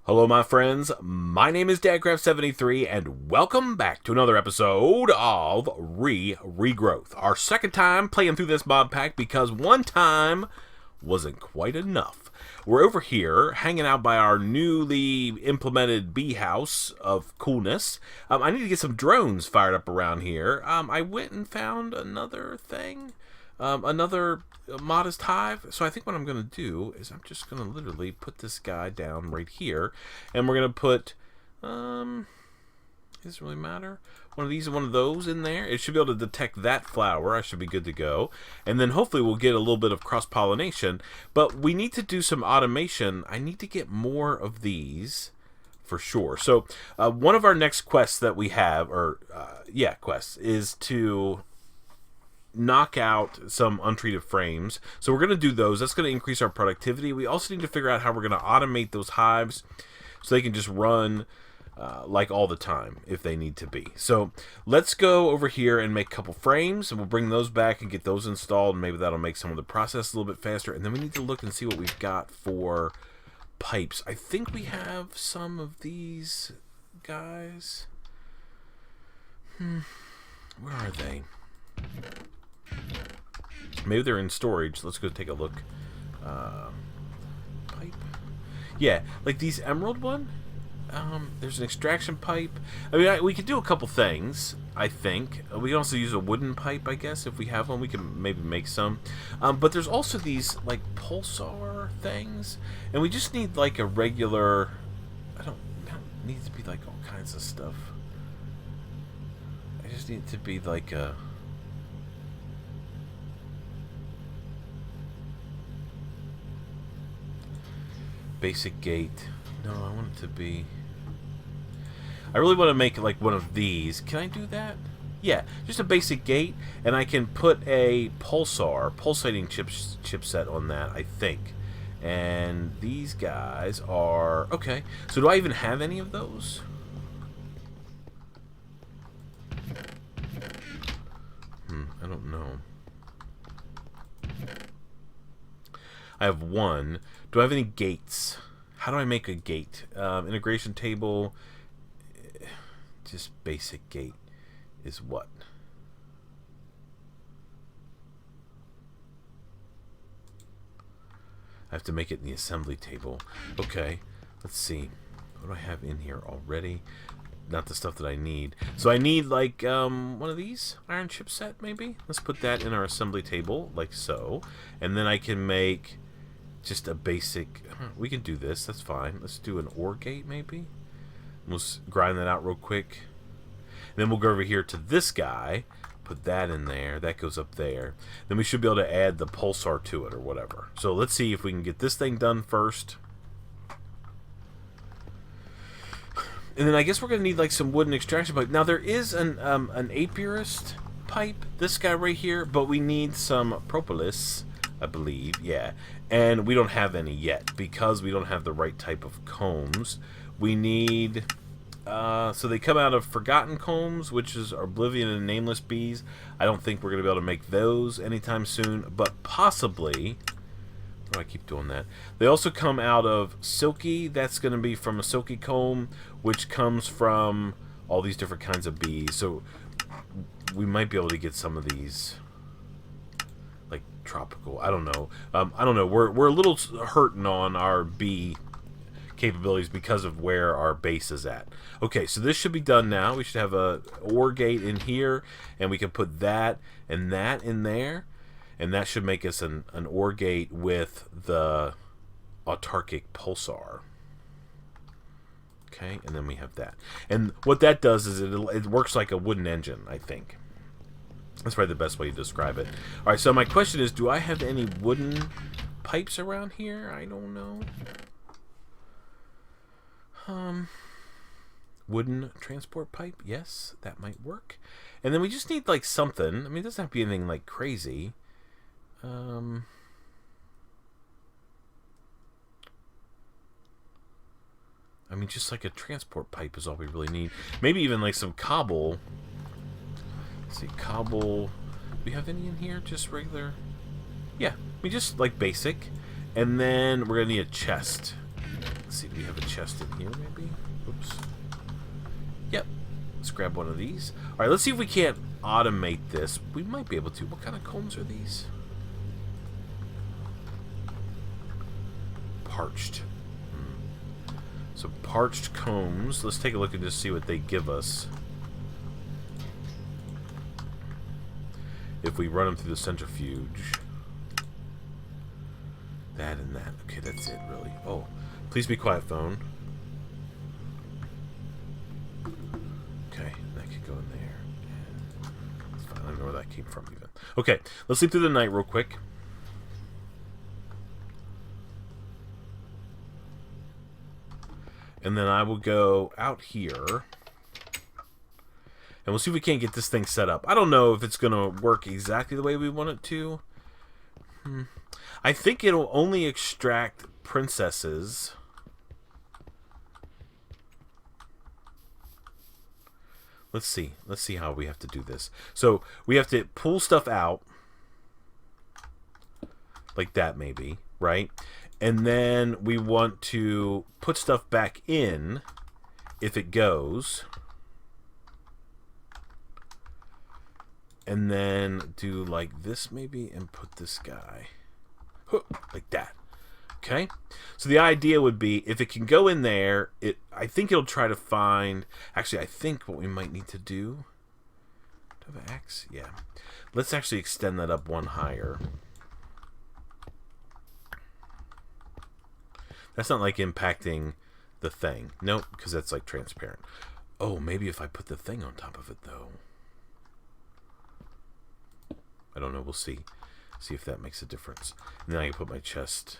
Hello, my friends. My name is DadCraft73, and welcome back to another episode of Regrowth. Our second time playing through this mod pack because one time wasn't quite enough. We're over here hanging out by our newly implemented bee house of coolness. I need to get some drones fired up around here. I went and found another thing. Another modest hive. So I think what I'm going to do is I'm just going to literally put this guy down right here, and we're going to put doesn't really matter, one of these and one of those in there. It should be able to detect that flower. I should be good to go, and then hopefully we'll get a little bit of cross-pollination. But we need to do some automation. I need to get more of these for sure. So one of our next quests that we have, quests, is to knock out some untreated frames. So we're going to do those. That's going to increase our productivity. We also need to figure out how we're going to automate those hives so they can just run like all the time if they need to be. So let's go over here and make a couple frames, and we'll bring those back and get those installed, and maybe that'll make some of the process a little bit faster. And then we need to look and see what we've got for pipes. I think we have some of these guys. Where are they? Maybe they're in storage. Let's go take a look. Pipe. Yeah, like these emerald one. There's an extraction pipe. I mean, we could do a couple things, I think. We can also use a wooden pipe, I guess. If we have one, we can maybe make some. But there's also these, like, pulsar things. And we just need, like, a regular... I don't need to be, like, all kinds of stuff. I just need to be, like, a... basic gate. No, I want it to be... I really want to make like one of these. Can I do that? Yeah, just a basic gate, and I can put a pulsating chipset on that, I think. And these guys are... okay, so do I even have any of those? I don't know. I have one. Do I have any gates? How do I make a gate? Integration table. Just basic gate is what? I have to make it in the assembly table. Okay, let's see. What do I have in here already? Not the stuff that I need. So I need like one of these iron chipset maybe. Let's put that in our assembly table like so, and then I can make just a basic... we can do this, that's fine. Let's do an OR gate, maybe? We'll grind that out real quick. And then we'll go over here to this guy, put that in there, that goes up there. Then we should be able to add the pulsar to it or whatever. So let's see if we can get this thing done first. And then I guess we're going to need like some wooden extraction pipe. Now there is an apiarist pipe, this guy right here, but we need some propolis, I believe, yeah. And we don't have any yet because we don't have the right type of combs. We need... so they come out of forgotten combs, which is oblivion and nameless bees. I don't think we're going to be able to make those anytime soon, but possibly... why do I keep doing that? They also come out of silky. That's going to be from a silky comb, which comes from all these different kinds of bees. So we might be able to get some of these... like tropical. I don't know. I don't know. We're a little hurting on our bee capabilities because of where our base is at. Okay, so this should be done now. We should have a OR gate in here, and we can put that and that in there, and that should make us an OR gate with the autarkic pulsar. Okay, and then we have that. And what that does is it works like a wooden engine, I think. That's probably the best way to describe it. Alright, so my question is, do I have any wooden pipes around here? I don't know. Wooden transport pipe? Yes, that might work. And then we just need, like, something. I mean, it doesn't have to be anything, like, crazy. I mean, just like a transport pipe is all we really need. Maybe even, like, some cobble. Let's see, cobble. Do we have any in here? Just regular? Yeah, we just like basic. And then we're gonna need a chest. Let's see, do we have a chest in here, maybe? Oops. Yep. Let's grab one of these. Alright, let's see if we can't automate this. We might be able to. What kind of combs are these? Parched. So parched combs. Let's take a look and just see what they give us. If we run them through the centrifuge. That and that. Okay, that's it, really. Oh, please be quiet, phone. Okay, that could go in there. It's fine. I don't know where that came from, even. Okay, let's sleep through the night real quick. And then I will go out here. And we'll see if we can't get this thing set up. I don't know if it's going to work exactly the way we want it to. I think it'll only extract princesses. Let's see. Let's see how we have to do this. So we have to pull stuff out. Like that, maybe. Right? And then we want to put stuff back in if it goes. And then do like this maybe and put this guy like that. Okay? So the idea would be if it can go in there, I think it'll try to find... Actually, I think what we might need to do... Do I have an X? Yeah. Let's actually extend that up one higher. That's not like impacting the thing. Nope, because that's like transparent. Oh, maybe if I put the thing on top of it, though. I don't know. We'll see. See if that makes a difference. And then I can put my chest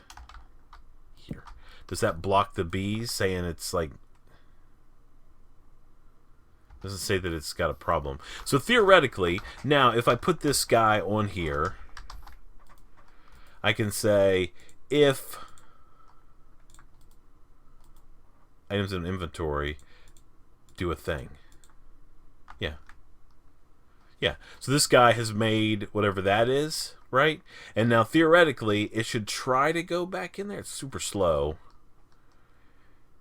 here. Does that block the bees, saying it's like... Doesn't say that it's got a problem. So theoretically, now if I put this guy on here, I can say if items in inventory do a thing. Yeah. Yeah, so this guy has made whatever that is, right? And now, theoretically, it should try to go back in there. It's super slow.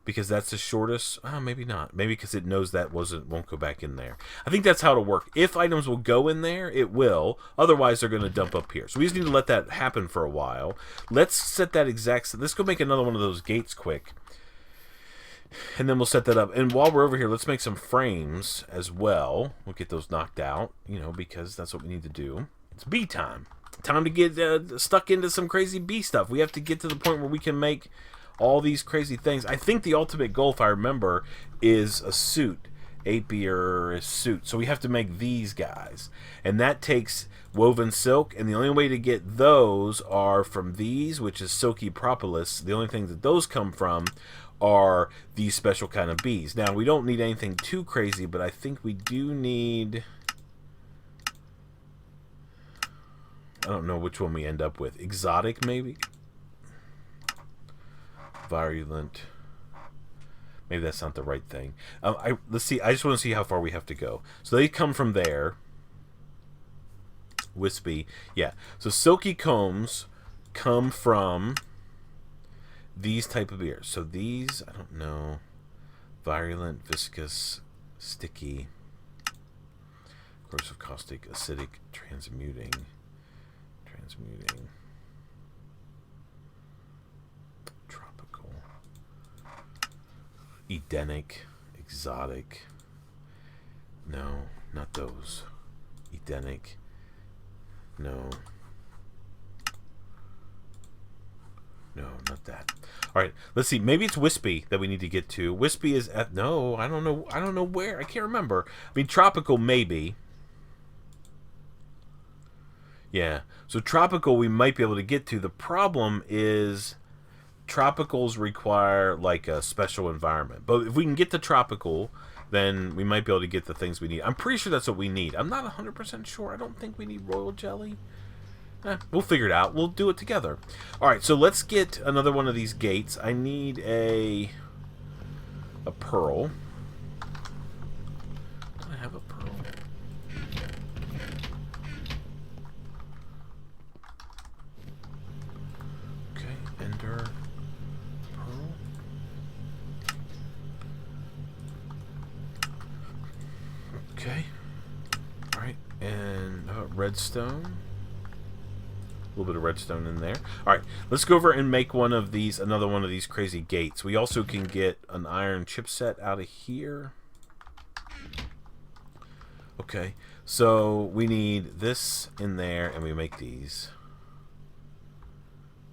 Because that's the shortest. Oh, maybe not. Maybe because it knows that won't go back in there. I think that's how it'll work. If items will go in there, it will. Otherwise, they're going to dump up here. So we just need to let that happen for a while. Let's set that exact... Let's go make another one of those gates quick. And then we'll set that up. And while we're over here, let's make some frames as well. We'll get those knocked out, you know, because that's what we need to do. It's bee time. Time to get stuck into some crazy bee stuff. We have to get to the point where we can make all these crazy things. I think the ultimate goal, if I remember, is a suit. Apiary suit. So we have to make these guys. And that takes woven silk. And the only way to get those are from these, which is silky propolis. The only thing that those come from are these special kind of bees. Now, we don't need anything too crazy, but I think we do need... I don't know which one we end up with. Exotic, maybe? Virulent. Maybe that's not the right thing. Let's see. I just want to see how far we have to go. So they come from there. Wispy. Yeah. So silky combs come from... these type of beers. So these, I don't know. Virulent, viscous, sticky, corrosive, caustic, acidic, transmuting, tropical, Edenic, exotic. No, not those. Edenic. No. No, not that. All right, let's see. Maybe it's wispy that we need to get to. Wispy is no, I don't know. I don't know where. I can't remember. I mean, tropical maybe. Yeah. So tropical we might be able to get to. The problem is tropicals require like a special environment. But if we can get to tropical, then we might be able to get the things we need. I'm pretty sure that's what we need. I'm not 100% sure. I don't think we need royal jelly. We'll figure it out. We'll do it together. Alright, so let's get another one of these gates. I need a pearl. Do I have a pearl? Okay, ender pearl. redstone. A little bit of redstone in there. Alright, let's go over and make one of these, another one of these crazy gates. We also can get an iron chipset out of here. Okay, so we need this in there, and we make these.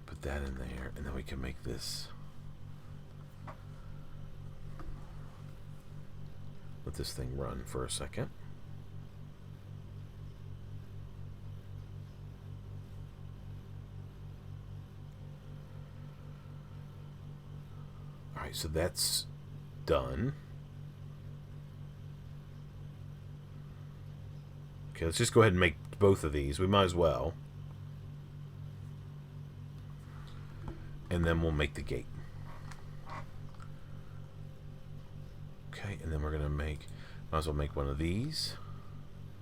Put that in there, and then we can make this. Let this thing run for a second. Alright, so that's done. Okay, let's just go ahead and make both of these. We might as well. And then we'll make the gate. Okay, and then we're going to make... Might as well make one of these.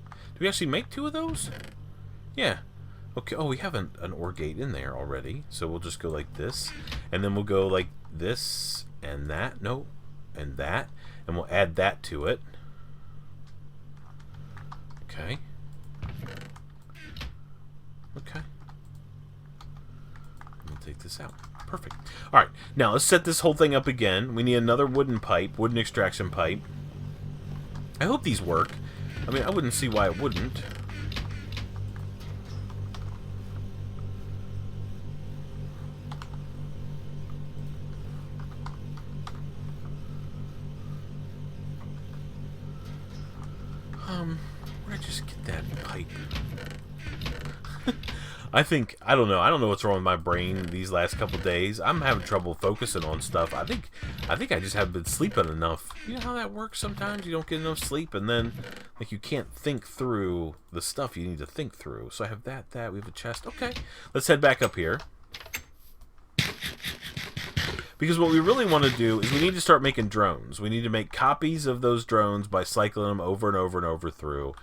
Do we actually make two of those? Yeah. Okay, oh, we have an OR gate in there already. So we'll just go like this. And then we'll go like this and that. No, and that. And we'll add that to it. Okay. Okay. We'll take this out. Perfect. Alright, now let's set this whole thing up again. We need another wooden pipe, wooden extraction pipe. I hope these work. I mean, I wouldn't see why it wouldn't. Where'd I just get that pipe? I don't know what's wrong with my brain these last couple days. I'm having trouble focusing on stuff. I think I just haven't been sleeping enough. You know how that works sometimes? You don't get enough sleep, and then like you can't think through the stuff you need to think through. So I have that, we have a chest. Okay, let's head back up here. Because what we really want to do is we need to start making drones. We need to make copies of those drones by cycling them over and over and over through.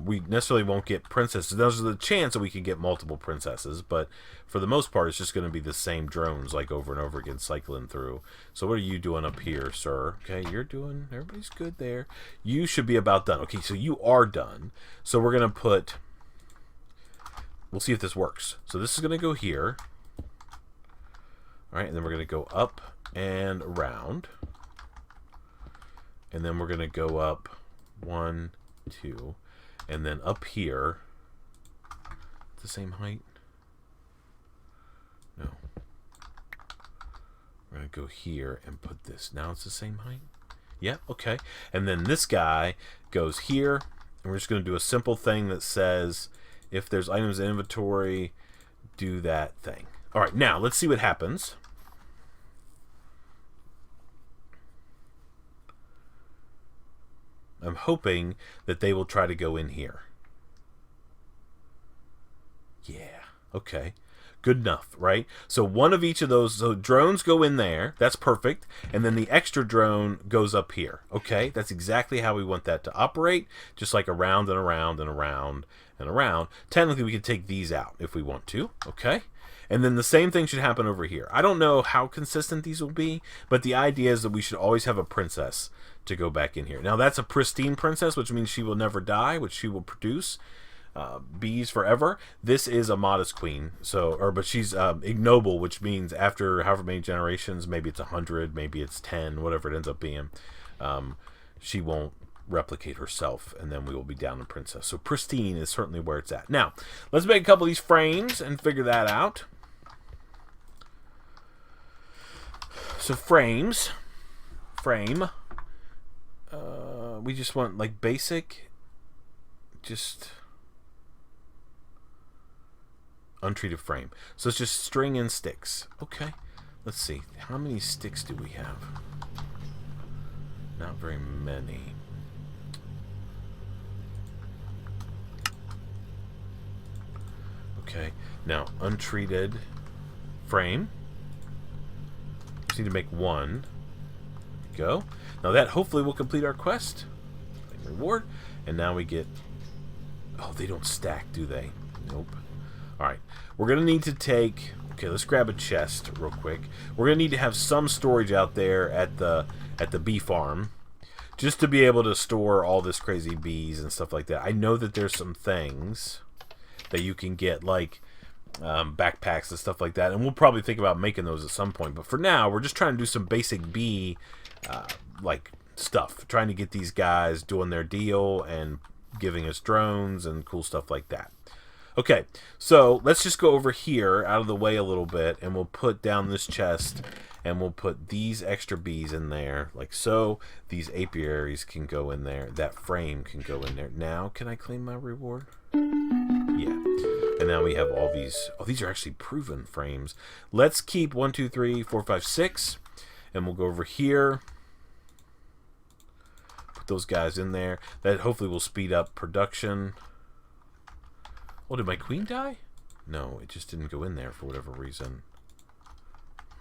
We necessarily won't get princesses. There's a chance that we could get multiple princesses, but for the most part, it's just going to be the same drones, like over and over again, cycling through. So what are you doing up here, sir? Okay, you're doing... Everybody's good there. You should be about done. Okay, so you are done. So we're going to put... We'll see if this works. So this is going to go here. All right, and then we're going to go up and around. And then we're going to go up 1, 2... And then up here, the same height? No. We're going to go here and put this. Now it's the same height? Yeah, okay. And then this guy goes here. And we're just going to do a simple thing that says, if there's items in inventory, do that thing. All right, now let's see what happens. I'm hoping that they will try to go in here. Yeah, okay. Good enough, right? So one of each of those, so drones go in there. That's perfect. And then the extra drone goes up here. Okay, that's exactly how we want that to operate. Just like around and around and around and around. Technically, we can take these out if we want to. Okay. And then the same thing should happen over here. I don't know how consistent these will be, but the idea is that we should always have a princess to go back in here. Now that's a pristine princess, which means she will never die, which she will produce bees forever. This is a modest queen, but she's ignoble, which means after however many generations, maybe it's 100, maybe it's 10, whatever it ends up being, she won't replicate herself, and then we will be down to princess. So pristine is certainly where it's at. Now let's make a couple of these frames and figure that out. So frame. We just want like basic, just untreated frame. So it's just string and sticks. Okay, let's see. How many sticks do we have? Not very many. Okay, now untreated frame. Just need to make one. Go. Now that hopefully will complete our quest. Reward. And now we get... Oh, they don't stack, do they? Nope. Alright. We're going to need to take... Okay, let's grab a chest real quick. We're going to need to have some storage out there at the bee farm. just to be able to store all this crazy bees and stuff like that. I know that there's some things that you can get, like backpacks and stuff like that, and we'll probably think about making those at some point. But for now, we're just trying to do some basic bee like stuff, trying to get these guys doing their deal and giving us drones and cool stuff like that. Okay, so let's just go over here out of the way a little bit, and we'll put down this chest, and we'll put these extra bees in there, like so. These apiaries can go in there. That frame can go in there. Now, can I claim my reward? Yeah. And now we have all these. Oh, these are actually proven frames. Let's keep 1, 2, 3, 4, 5, 6, and we'll go over here. Put those guys in there. That hopefully will speed up production. Oh, did my queen die? No, it just didn't go in there for whatever reason.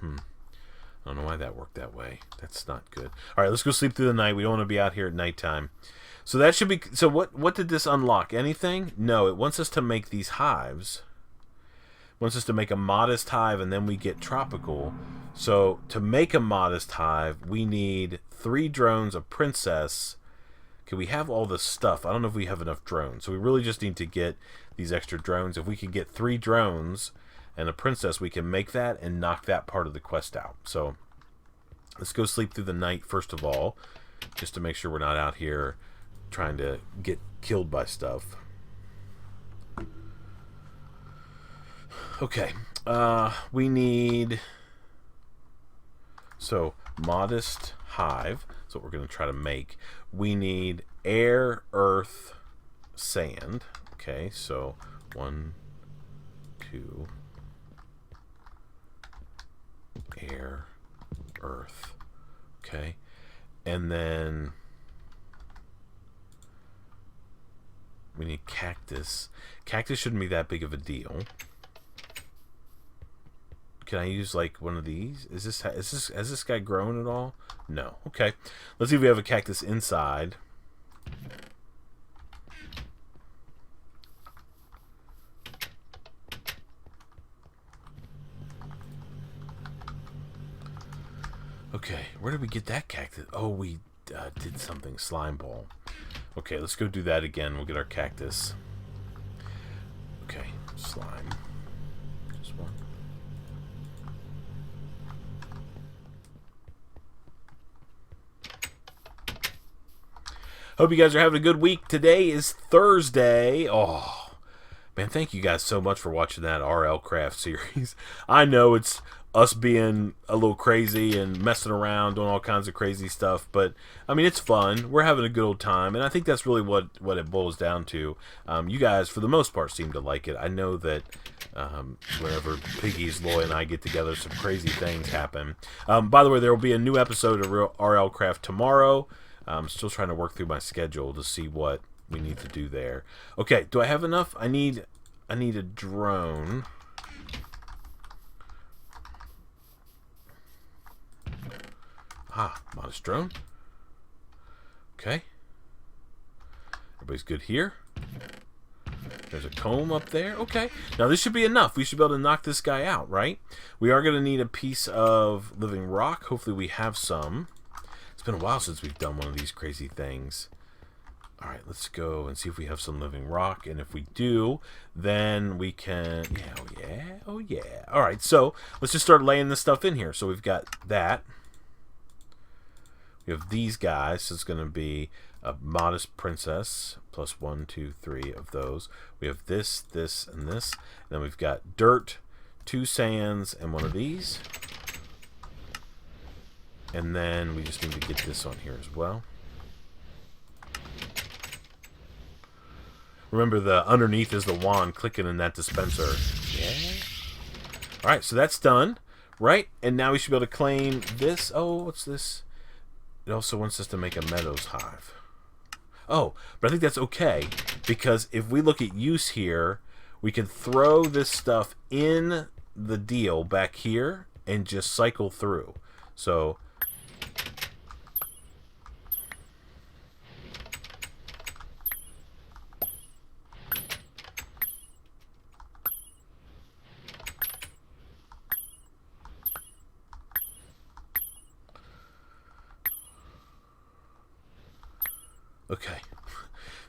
I don't know why that worked that way. That's not good. All right, let's go sleep through the night. We don't want to be out here at nighttime. So that should be... So what did this unlock? Anything? No, it wants us to make these hives. It wants us to make a modest hive, and then we get tropical. So to make a modest hive, we need 3 drones, a princess. Okay, we have all this stuff. I don't know if we have enough drones. So we really just need to get these extra drones. If we could get 3 drones and a princess, we can make that and knock that part of the quest out. So let's go sleep through the night first of all, just to make sure we're not out here trying to get killed by stuff. Okay, we need... So, modest hive. That's what we're going to try to make. We need air, earth, sand. Okay, so 1, 2, air, earth. Okay, and then we need cactus. Cactus shouldn't be that big of a deal. Can I use like one of these? Has this guy grown at all? No. Okay. Let's see if we have a cactus inside. Okay, where did we get that cactus? Oh, we did something. Slime ball. Okay, let's go do that again. We'll get our cactus. Okay, slime. Just one. Hope you guys are having a good week. Today is Thursday. Oh, man, thank you guys so much for watching that RL Craft series. I know it's us being a little crazy and messing around, doing all kinds of crazy stuff, but I mean, it's fun. We're having a good old time, and I think that's really what it boils down to. You guys, for the most part, seem to like it. I know that whenever Piggies, Loy, and I get together, some crazy things happen. By the way, there will be a new episode of RL Craft tomorrow. I'm still trying to work through my schedule to see what we need to do there. Okay, do I have enough? I need a drone. Modest drone. Okay. Everybody's good here. There's a comb up there. Okay. Now this should be enough. We should be able to knock this guy out, right? We are going to need a piece of living rock. Hopefully we have some. It's been a while since we've done one of these crazy things. Alright, let's go and see if we have some living rock. And if we do, then we can... Yeah, oh yeah. Alright, so let's just start laying this stuff in here. So we've got that. We have these guys, so it's going to be a modest princess, plus 1, 2, 3 of those. We have this, this, and this. And then we've got dirt, 2 sands, and 1 of these. And then we just need to get this on here as well. Remember, the underneath is the wand clicking in that dispenser. Yeah. Alright, so that's done. Right? And now we should be able to claim this. Oh, what's this? It also wants us to make a meadows hive. Oh, but I think that's okay, because if we look at use here, we can throw this stuff in the deal back here and just cycle through. So Okay.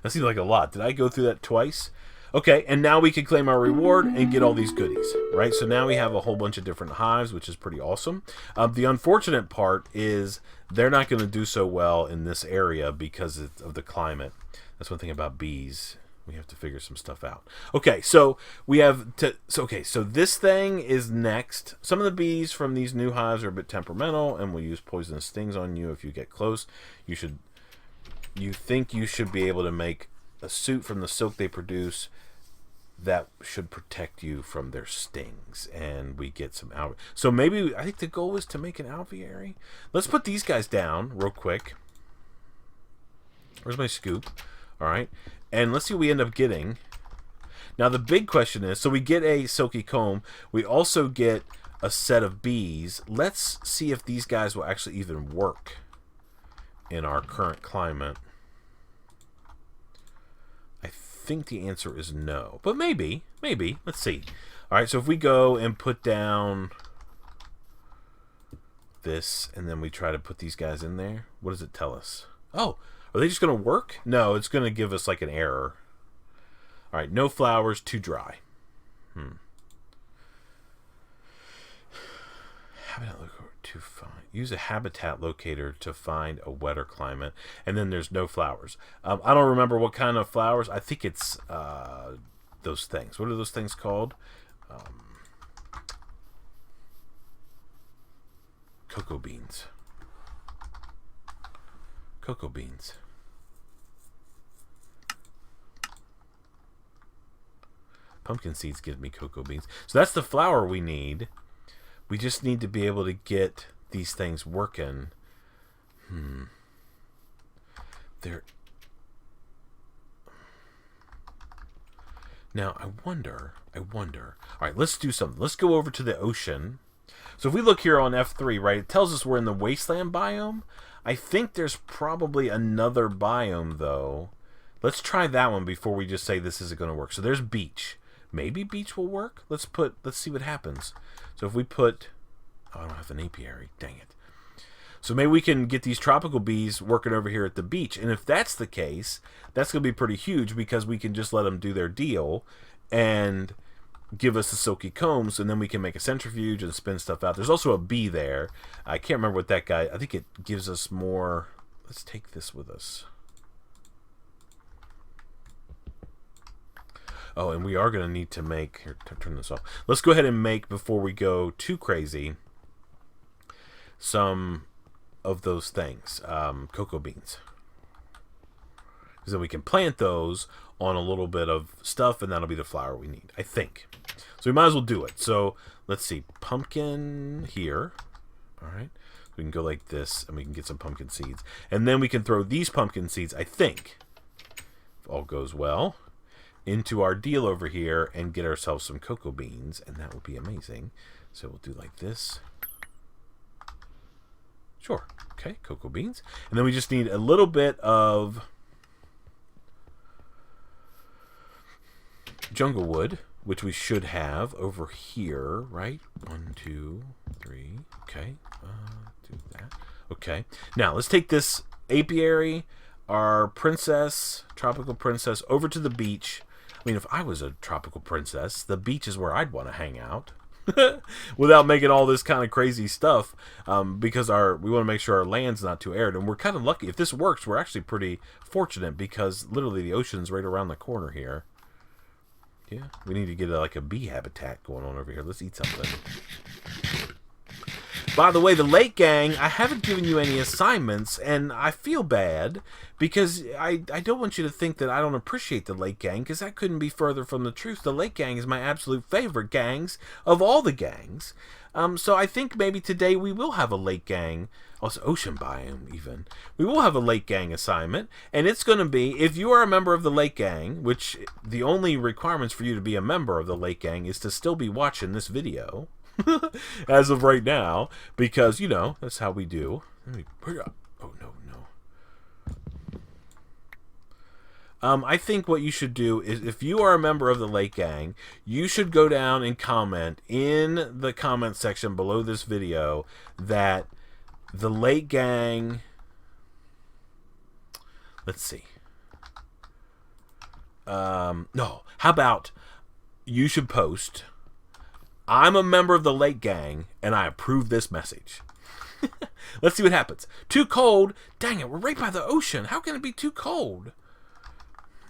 That seems like a lot. Did I go through that twice? Okay, and now we can claim our reward and get all these goodies, right? So now we have a whole bunch of different hives, which is pretty awesome. The unfortunate part is they're not going to do so well in this area because of the climate. That's one thing about bees. We have to figure some stuff out. Okay, so we have to... So this thing is next. Some of the bees from these new hives are a bit temperamental and will use poisonous stings on you if you get close. You think you should be able to make a suit from the silk they produce that should protect you from their stings, and we get some algae. So maybe, I think the goal is to make an alveary. Let's put these guys down real quick. Where's my scoop? All right, and let's see what we end up getting. Now the big question is, so we get a silky comb. We also get a set of bees. Let's see if these guys will actually even work in our current climate. I think the answer is no, but maybe. Let's see. All right, so if we go and put down this, and then we try to put these guys in there, what does it tell us? Oh, are they just going to work? No, it's going to give us like an error. All right, no flowers, too dry. Habitat locator to find. Use a habitat locator to find a wetter climate, and then there's no flowers. I don't remember what kind of flowers. I think it's those things. What are those things called? Cocoa beans. Cocoa beans. Pumpkin seeds give me cocoa beans. So that's the flower we need. We just need to be able to get these things working. Now, I wonder. All right, let's do something. Let's go over to the ocean. So if we look here on F3, right, it tells us we're in the Wasteland biome. I think there's probably another biome, though. Let's try that one before we just say this isn't going to work. So there's beach. Maybe beach will work. Let's see what happens. So if we put... Oh, I don't have an apiary. Dang it. So maybe we can get these tropical bees working over here at the beach. And if that's the case, that's going to be pretty huge because we can just let them do their deal and give us the silky combs, and then we can make a centrifuge and spin stuff out. There's also a bee there. I can't remember what that guy... I think it gives us more... Let's take this with us. Oh, and we are going to need to make... Here, turn this off. Let's go ahead and make, before we go too crazy, some of those things. Cocoa beans. Because then we can plant those on a little bit of stuff, and that'll be the flower we need, I think. So we might as well do it. So let's see. Pumpkin here. All right. We can go like this, and we can get some pumpkin seeds. And then we can throw these pumpkin seeds, I think, if all goes well, into our deal over here and get ourselves some cocoa beans, and that would be amazing. So we'll do like this. Sure. Okay, cocoa beans. And then we just need a little bit of jungle wood, which we should have over here, right? 1, 2, 3. Okay. Do that. Okay. Now, let's take this apiary, our princess, tropical princess, over to the beach. I mean, if I was a tropical princess, the beach is where I'd want to hang out. Without making all this kind of crazy stuff, because we want to make sure our land's not too arid, and we're kind of lucky. If this works, we're actually pretty fortunate because literally the ocean's right around the corner here. Yeah, we need to get like a bee habitat going on over here. Let's eat something. By the way, the Lake Gang, I haven't given you any assignments, and I feel bad because I don't want you to think that I don't appreciate the Lake Gang, because that couldn't be further from the truth. The Lake Gang is my absolute favorite gangs of all the gangs. So I think maybe today we will have a Lake Gang, also Ocean Biome even. We will have a Lake Gang assignment, and it's going to be, if you are a member of the Lake Gang, which the only requirements for you to be a member of the Lake Gang is to still be watching this video, as of right now, because, you know, that's how we do. Oh, no. I think what you should do is, if you are a member of the Lake Gang, you should go down and comment in the comment section below this video that the Lake Gang... Let's see. No. How about you should post, I'm a member of the Lake Gang, and I approve this message. Let's see what happens. Too cold? Dang it, we're right by the ocean. How can it be too cold?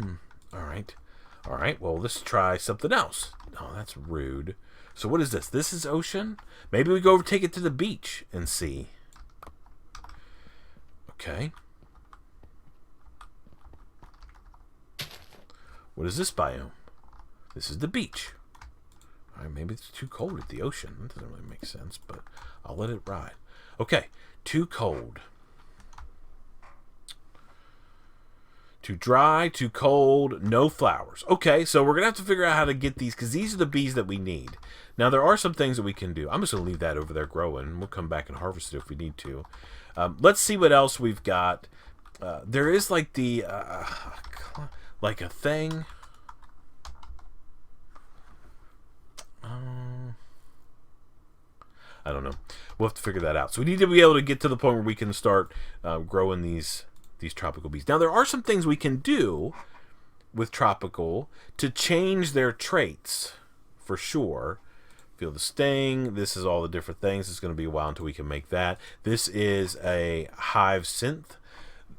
All right. All right, well, let's try something else. Oh, that's rude. So what is this? This is ocean? Maybe we go over, take it to the beach and see. Okay. What is this biome? This is the beach. All right, maybe it's too cold at the ocean. That doesn't really make sense, but I'll let it ride. Okay, too cold. Too dry, too cold, no flowers. Okay, so we're going to have to figure out how to get these, because these are the bees that we need. Now, there are some things that we can do. I'm just going to leave that over there growing. We'll come back and harvest it if we need to. Let's see what else we've got. There is like the, like a thing. I don't know. We'll have to figure that out. So we need to be able to get to the point where we can start growing these tropical bees. Now, there are some things we can do with tropical to change their traits, for sure. Feel the sting. This is all the different things. It's going to be a while until we can make that. This is a hive synth.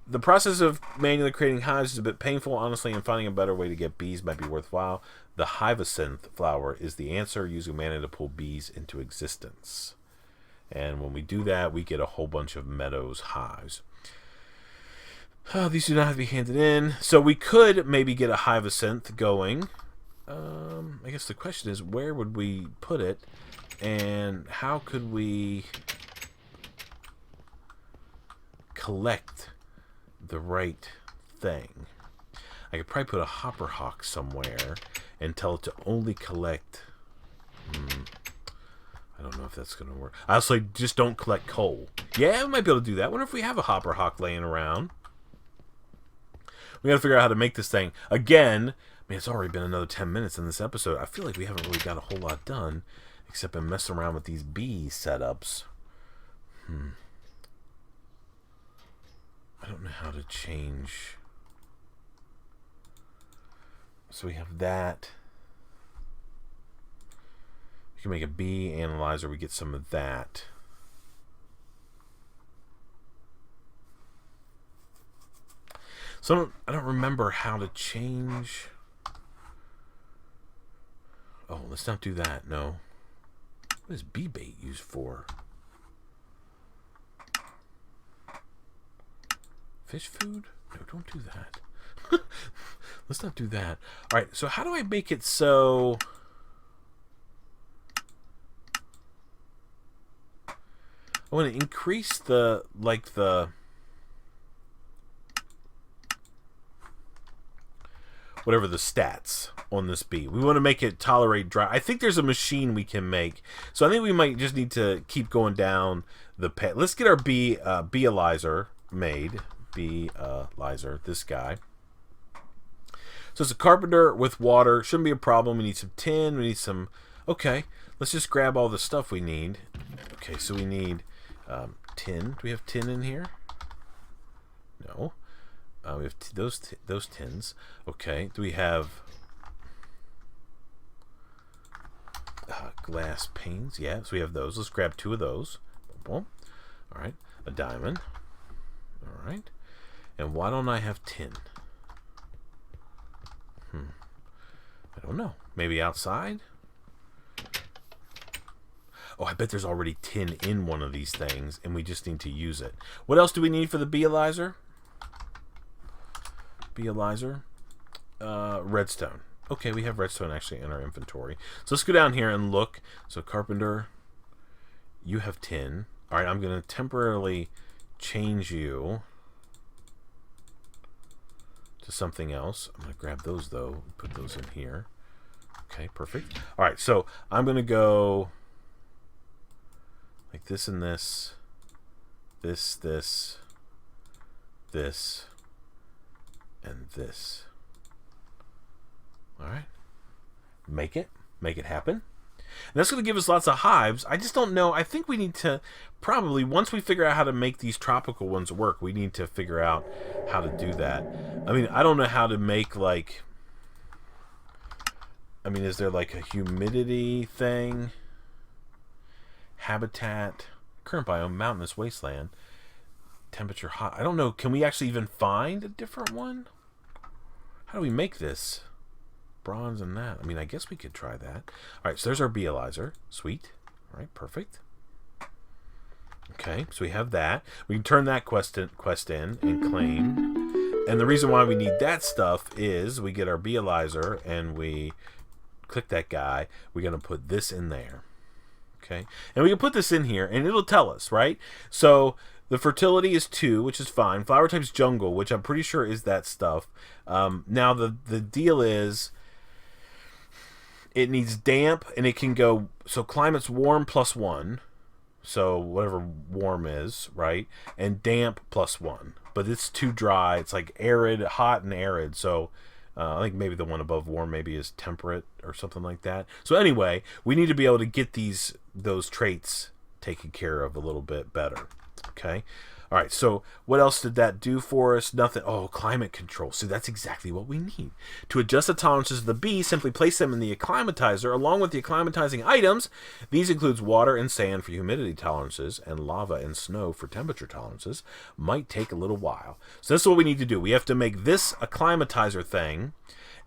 The process of manually creating hives is a bit painful, honestly, and finding a better way to get bees might be worthwhile. The hyacinth flower is the answer, using mana to pull bees into existence. And when we do that, we get a whole bunch of meadows hives. These do not have to be handed in. So we could maybe get a hyacinth going. I guess the question is, where would we put it? And how could we collect the right thing? I could probably put a hopper hawk somewhere and tell it to only collect... I don't know if that's going to work. I also just don't collect coal. Yeah, we might be able to do that. I wonder if we have a hopper hawk laying around. We got to figure out how to make this thing. Again, I mean, it's already been another 10 minutes in this episode. I feel like we haven't really got a whole lot done, except been messing around with these bee setups. I don't know how to change. So we have that. We can make a bee analyzer. We get some of that. So I don't remember how to change. Oh, let's not do that. No. What is bee bait used for? Fish food? No, don't do that. Let's not do that. All right, so how do I make it so... I want to increase the, like the... whatever the stats on this bee. We want to make it tolerate dry. I think there's a machine we can make. So I think we might just need to keep going down the path. Let's get our bee-alyzer made. Bee-alyzer, this guy. So it's a carpenter with water. Shouldn't be a problem. We need some tin. We need some... Okay, let's just grab all the stuff we need. Okay, so we need tin. Do we have tin in here? No. We have those tins. Okay. Do we have glass panes? Yeah. So we have those. Let's grab 2 of those. Boom, boom. All right. A diamond. All right. And why don't I have tin? I don't know. Maybe outside? Oh, I bet there's already tin in one of these things, and we just need to use it. What else do we need for the bee-alyzer? Bee-alyzer. Redstone. Okay, we have redstone actually in our inventory. So let's go down here and look. So carpenter, you have tin. All right, I'm going to temporarily change you to something else. I'm going to grab those, though. Put those in here. Okay, perfect. All right, so I'm going to go like this and this. This, and this. All right. Make it happen. And that's going to give us lots of hives. I just don't know. I think we need to probably, once we figure out how to make these tropical ones work, we need to figure out how to do that. I mean, I don't know how to make, like... I mean, is there like a humidity thing? Habitat, current biome, mountainous wasteland, temperature hot. I don't know. Can we actually even find a different one? How do we make this? Bronze and that. I mean, I guess we could try that. All right, so there's our Bealyzer. Sweet. All right, perfect. Okay, so we have that. We can turn that quest in and claim. And the reason why we need that stuff is we get our Bealyzer and we click that guy. We're going to put this in there. Okay, and we can put this in here and it'll tell us, right? So the fertility is 2, which is fine. Flower type's jungle, which I'm pretty sure is that stuff. Now the deal is it needs damp and it can go, so climate's warm +1. So whatever warm is, right? And damp +1. But it's too dry. It's like arid, hot and arid. So I think maybe the one above warm maybe is temperate or something like that. So anyway, we need to be able to get those traits taken care of a little bit better. Okay. All right. So what else did that do for us? Nothing. Oh, climate control. So that's exactly what we need. To adjust the tolerances of the bee, simply place them in the acclimatizer along with the acclimatizing items. These includes water and sand for humidity tolerances and lava and snow for temperature tolerances. Might take a little while. So this is what we need to do. We have to make this acclimatizer thing,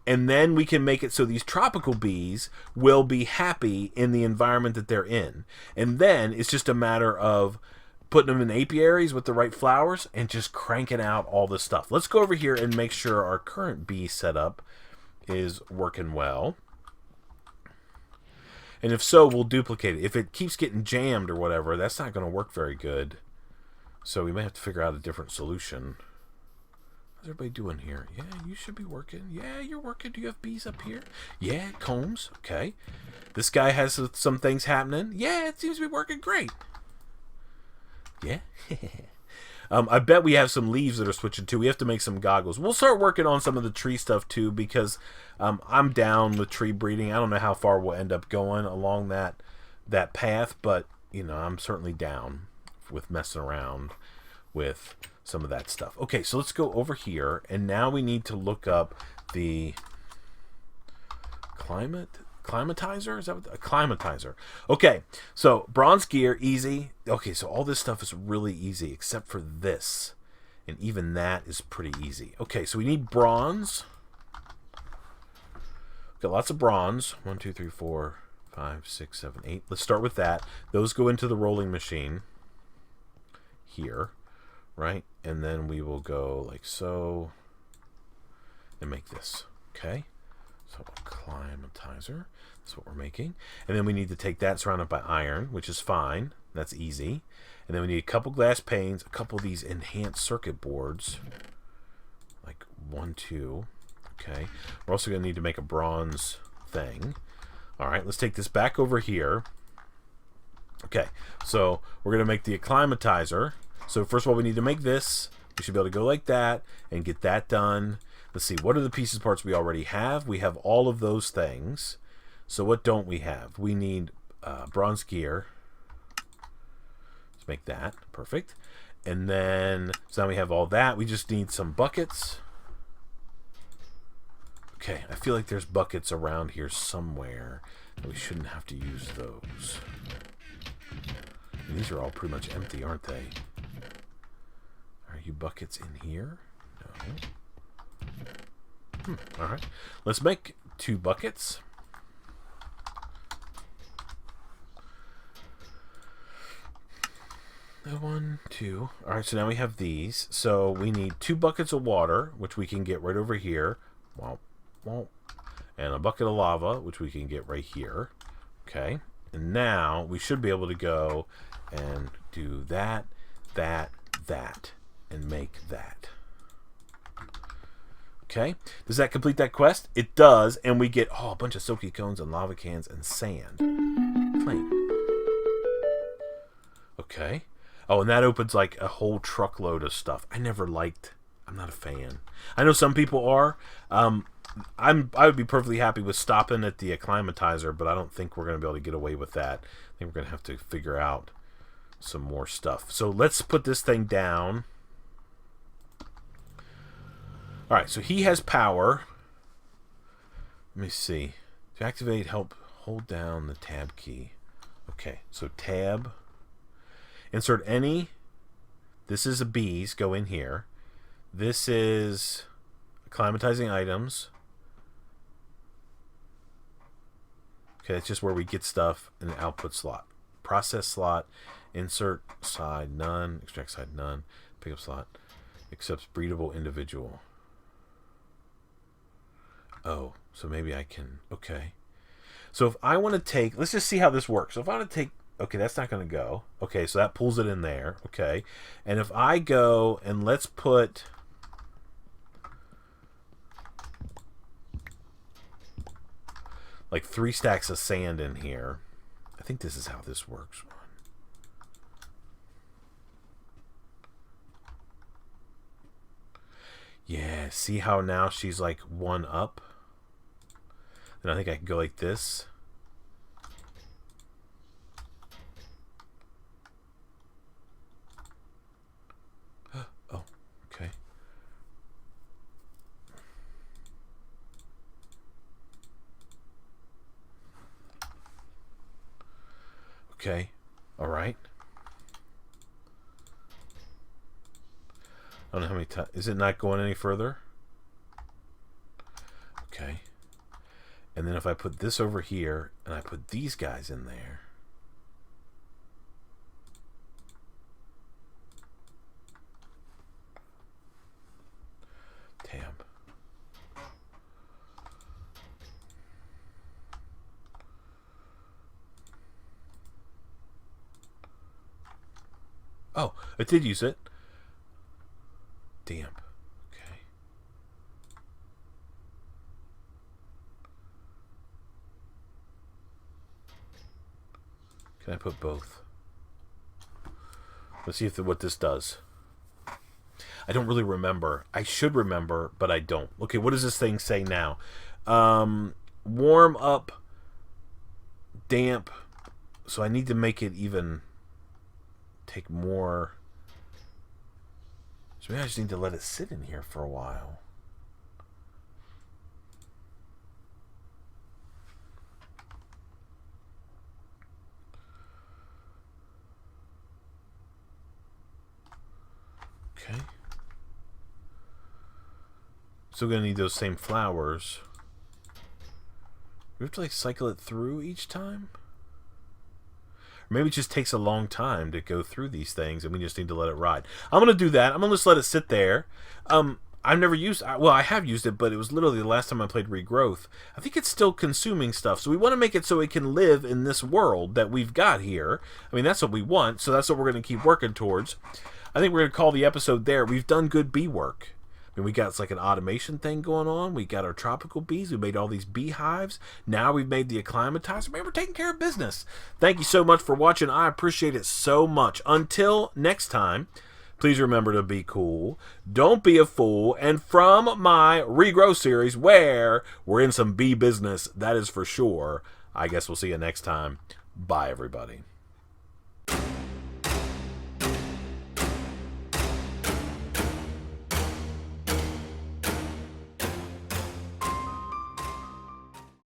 and then we can make it so these tropical bees will be happy in the environment that they're in. And then it's just a matter of putting them in apiaries with the right flowers and just cranking out all this stuff. Let's go over here and make sure our current bee setup is working well. And if so, we'll duplicate it. If it keeps getting jammed or whatever, that's not going to work very good. So we may have to figure out a different solution. How's everybody doing here? Yeah, you should be working. Yeah, you're working. Do you have bees up here? Yeah, combs. Okay. This guy has some things happening. Yeah, it seems to be working great. Yeah. I bet we have some leaves that are switching too. We have to make some goggles. We'll start working on some of the tree stuff too, because I'm down with tree breeding. I don't know how far we'll end up going along that path, but you know, I'm certainly down with messing around with some of that stuff. Okay, so let's go over here, and now we need to look up the climatizer? Is that what acclimatizer? Okay, so bronze gear, easy. Okay, so all this stuff is really easy except for this, and even that is pretty easy. Okay, so we need bronze. Got lots of bronze. 1, 2, 3, 4, 5, 6, 7, 8. Let's start with that. Those go into the rolling machine here, right? And then we will go like so and make this. Okay, so acclimatizer. That's what we're making. And then we need to take that surrounded by iron, which is fine. That's easy. And then we need a couple glass panes, a couple of these enhanced circuit boards, like 1, 2. Okay. We're also going to need to make a bronze thing. All right, let's take this back over here. Okay, so we're going to make the acclimatizer. So first of all, we need to make this. We should be able to go like that and get that done. Let's see, what are the pieces parts we already have? We have all of those things. So what don't we have? We need bronze gear. Let's make that. Perfect. And then, so now we have all that. We just need some buckets. Okay, I feel like there's buckets around here somewhere. And we shouldn't have to use those. And these are all pretty much empty, aren't they? Are you buckets in here? No. All right. Let's make 2 buckets. One, 2. All right, so now we have these. So we need 2 buckets of water, which we can get right over here. And a bucket of lava, which we can get right here. Okay. And now we should be able to go and do that, and make that. Okay. Does that complete that quest? It does, and we get a bunch of soaky cones and lava cans and sand. Flame. Okay. Oh, and that opens like a whole truckload of stuff. I'm not a fan. I know some people are. I would be perfectly happy with stopping at the acclimatizer, but I don't think we're going to be able to get away with that. I think we're going to have to figure out some more stuff. So let's put this thing down. All right, so he has power. Let me see. To activate, hold down the tab key. Okay, so tab. Insert any. This is a bees. Go in here. This is acclimatizing items. Okay, that's just where we get stuff in the output slot. Process slot. Insert side none. Extract side none. Pickup slot. Accepts breedable individual. Oh, so maybe I can... Okay. So if I want to take... Let's just see how this works. So if I want to take... Okay, that's not going to go. Okay, so that pulls it in there. Okay. And if I go and let's put... like 3 stacks of sand in here. I think this is how this works. Yeah, see how now she's like 1 up? Then I think I can go like this. Oh, okay. Okay, all right. I don't know how many times. Is it not going any further? Okay. And then if I put this over here and I put these guys in there. Tab. Oh, it did use it. Damp. Okay. Can I put both? Let's see if what this does. I don't really remember. I should remember, but I don't. Okay, what does this thing say now? Warm up, damp. So I need to make it even take more. So maybe I just need to let it sit in here for a while. Okay. Still gonna need those same flowers. We have to like cycle it through each time? Or maybe it just takes a long time to go through these things and we just need to let it ride. I'm going to do that. I'm going to just let it sit there. I've never used... Well, I have used it, but it was literally the last time I played Regrowth. I think it's still consuming stuff. So we want to make it so it can live in this world that we've got here. I mean, that's what we want. So that's what we're going to keep working towards. I think we're going to call the episode there. We've done good bee work. I mean, we got like an automation thing going on. We got our tropical bees. We made all these beehives. Now we've made the acclimatizer. Man, we're taking care of business. Thank you so much for watching. I appreciate it so much. Until next time, please remember to be cool. Don't be a fool. And from my Regrowth series, where we're in some bee business, that is for sure. I guess we'll see you next time. Bye, everybody.